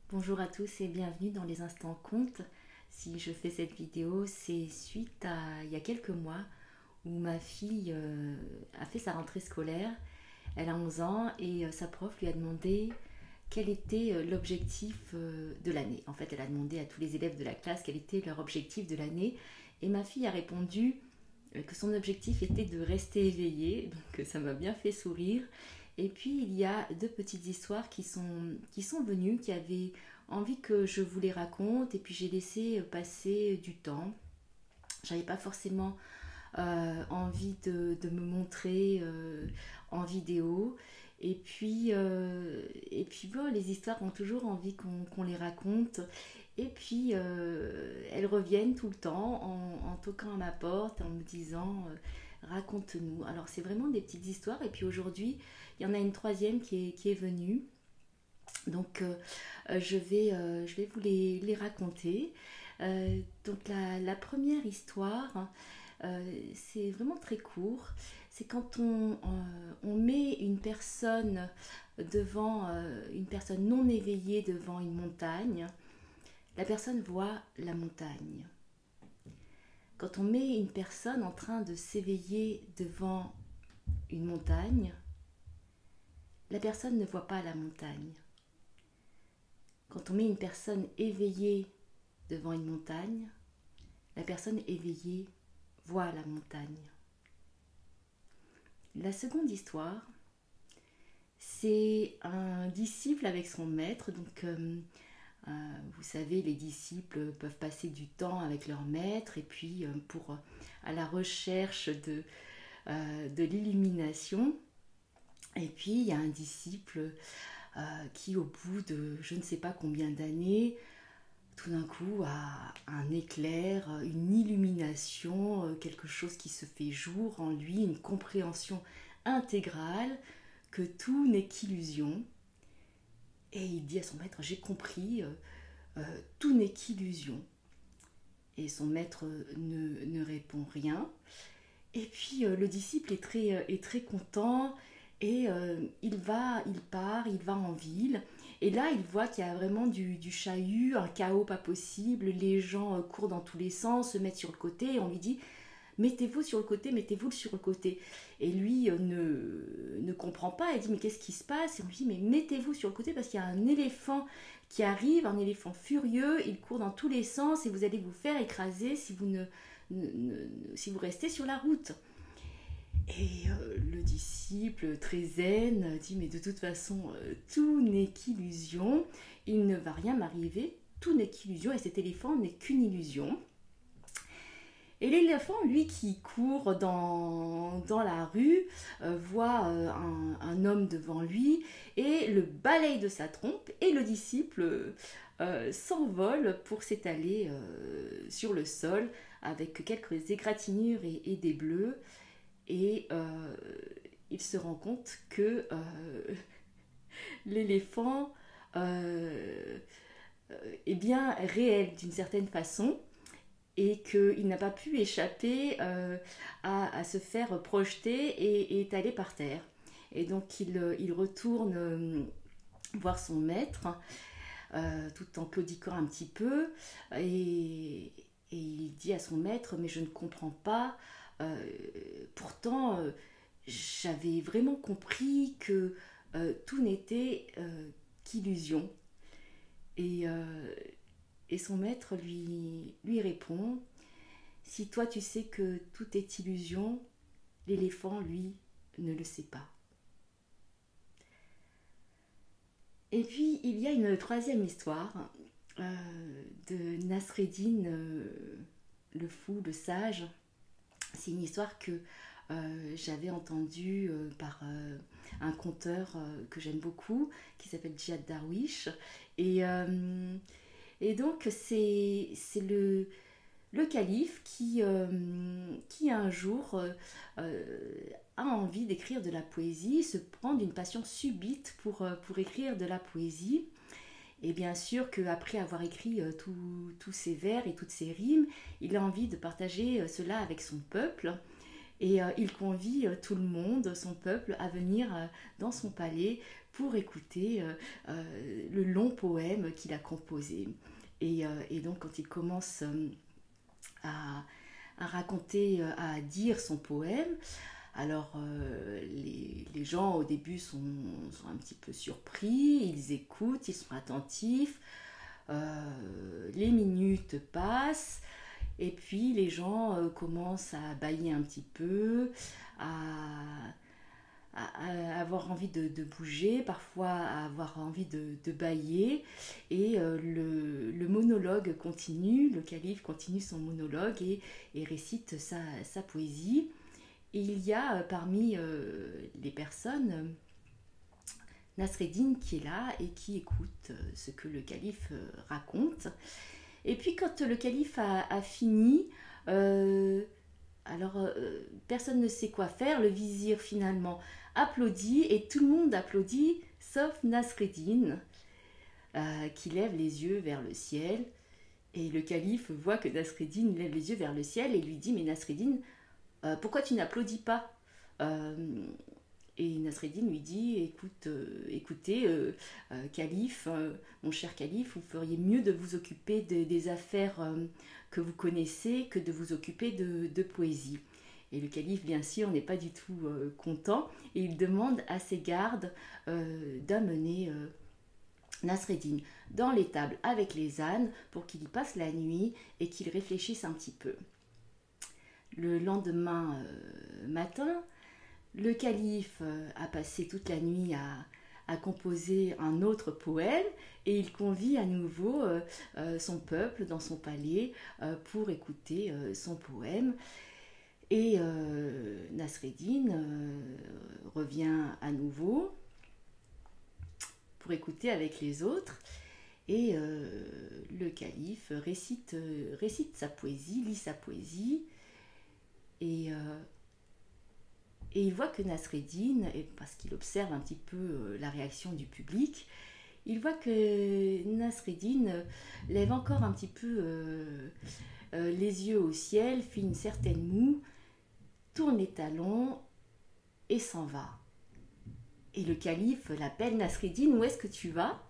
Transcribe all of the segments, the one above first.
Bonjour à tous et bienvenue dans les instants contes. Si je fais cette vidéo, c'est suite à il y a quelques mois où ma fille a fait sa rentrée scolaire. Elle a 11 ans et sa prof lui a demandé quel était l'objectif de l'année. En fait, elle a demandé à tous les élèves de la classe quel était leur objectif de l'année et ma fille a répondu que son objectif était de rester éveillée, donc ça m'a bien fait sourire. Et puis il y a deux petites histoires qui sont venues, qui avaient envie que je vous les raconte, et puis j'ai laissé passer du temps. J'avais pas forcément envie de me montrer en vidéo. Et puis bon, les histoires ont toujours envie qu'on les raconte. Et puis elles reviennent tout le temps en toquant à ma porte, en me disant raconte-nous. Alors c'est vraiment des petites histoires. Et puis aujourd'hui, il y en a une troisième qui est venue. Donc je vais vous les raconter. Donc la première histoire, c'est vraiment très court. C'est quand on met une personne devant, une personne non éveillée devant une montagne, la personne voit la montagne. Quand on met une personne en train de s'éveiller devant une montagne, la personne ne voit pas la montagne. Quand on met une personne éveillée devant une montagne, la personne éveillée voit la montagne. La seconde histoire, c'est un disciple avec son maître. Donc, vous savez, les disciples peuvent passer du temps avec leur maître et puis à la recherche de l'illumination. Et puis, il y a un disciple qui, au bout de je ne sais pas combien d'années, tout d'un coup a un éclair, une illumination, quelque chose qui se fait jour en lui, une compréhension intégrale que tout n'est qu'illusion. Et il dit à son maître, j'ai compris, tout n'est qu'illusion. Et son maître ne répond rien. Et puis le disciple est très content et il part, il va en ville. Et là, il voit qu'il y a vraiment du chahut, un chaos pas possible. Les gens courent dans tous les sens, se mettent sur le côté. Et on lui dit, mettez-vous sur le côté, mettez-vous sur le côté. Et lui ne comprend pas. Il dit, mais qu'est-ce qui se passe? Et on lui dit, mais mettez-vous sur le côté parce qu'il y a un éléphant qui arrive, un éléphant furieux. Il court dans tous les sens et vous allez vous faire écraser si si vous restez sur la route. Et le disciple, très zen, dit, mais de toute façon, tout n'est qu'illusion, il ne va rien m'arriver, tout n'est qu'illusion, et cet éléphant n'est qu'une illusion. Et l'éléphant, lui, qui court dans la rue, voit un homme devant lui et le balaye de sa trompe, et le disciple s'envole pour s'étaler sur le sol avec quelques égratignures et des bleus. Et il se rend compte que l'éléphant est bien réel d'une certaine façon et qu'il n'a pas pu échapper à se faire projeter et étaler par terre. Et donc il retourne voir son maître tout en claudiquant un petit peu et il dit à son maître, mais je ne comprends pas. Pourtant, j'avais vraiment compris que tout n'était qu'illusion. Et, euh, et son maître lui répond, si toi tu sais que tout est illusion, l'éléphant, lui, ne le sait pas. Et puis, il y a une troisième histoire de Nasreddin, le fou, le sage. C'est une histoire que j'avais entendue par un conteur que j'aime beaucoup, qui s'appelle Djihad Darwish. Et, euh, et donc, c'est le calife qui un jour a envie d'écrire de la poésie, se prend d'une passion subite pour écrire de la poésie. Et bien sûr qu'après avoir écrit tous ces vers et toutes ces rimes, il a envie de partager cela avec son peuple. Et il convie tout le monde, son peuple, à venir dans son palais pour écouter le long poème qu'il a composé. Et donc quand il commence à, à raconter, à dire son poème, alors les gens au début sont un petit peu surpris, ils écoutent, ils sont attentifs, les minutes passent, et puis les gens commencent à bâiller un petit peu, à, à avoir envie de bouger, parfois à avoir envie de bâiller. Et le monologue continue, le calife continue son monologue et récite sa poésie. Et il y a parmi les personnes Nasreddin qui est là et qui écoute ce que le calife raconte. Et puis quand le calife a fini, euh, personne ne sait quoi faire. Le vizir finalement applaudit et tout le monde applaudit sauf Nasreddin qui lève les yeux vers le ciel. Et le calife voit que Nasreddin lève les yeux vers le ciel et lui dit mais Nasreddin, pourquoi tu n'applaudis pas euh, Et Nasreddin lui dit écoutez, calife, mon cher calife, vous feriez mieux de vous occuper des affaires que vous connaissez que de vous occuper de poésie. Et le calife, bien sûr, n'est pas du tout content et il demande à ses gardes d'amener Nasreddin dans l'étable avec les ânes pour qu'il y passe la nuit et qu'il réfléchisse un petit peu. Le lendemain matin, le calife a passé toute la nuit à composer un autre poème et il convie à nouveau son peuple dans son palais pour écouter son poème. Et Nasreddin revient à nouveau pour écouter avec les autres. Et le calife récite sa poésie, lit sa poésie. Et il voit que Nasreddin, parce qu'il observe un petit peu la réaction du public, il voit que Nasreddin lève encore un petit peu les yeux au ciel, fait une certaine moue, tourne les talons et s'en va. Et le calife l'appelle Nasreddin, où est-ce que tu vas?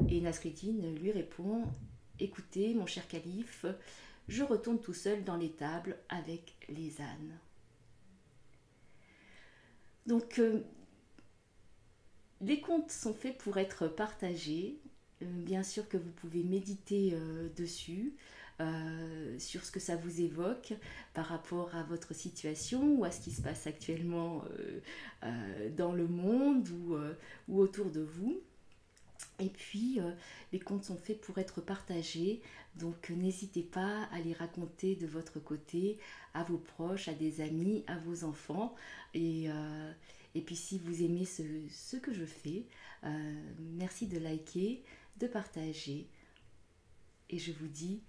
Et Nasreddin lui répond, écoutez mon cher calife, je retourne tout seul dans l'étable avec les ânes. Donc, les contes sont faits pour être partagés. Bien sûr que vous pouvez méditer dessus, sur ce que ça vous évoque par rapport à votre situation ou à ce qui se passe actuellement dans le monde ou autour de vous. Et puis, les contes sont faits pour être partagés, donc n'hésitez pas à les raconter de votre côté à vos proches, à des amis, à vos enfants. Et puis, si vous aimez ce que je fais, merci de liker, de partager. Et je vous dis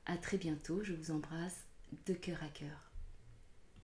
à très bientôt, je vous embrasse de cœur à cœur.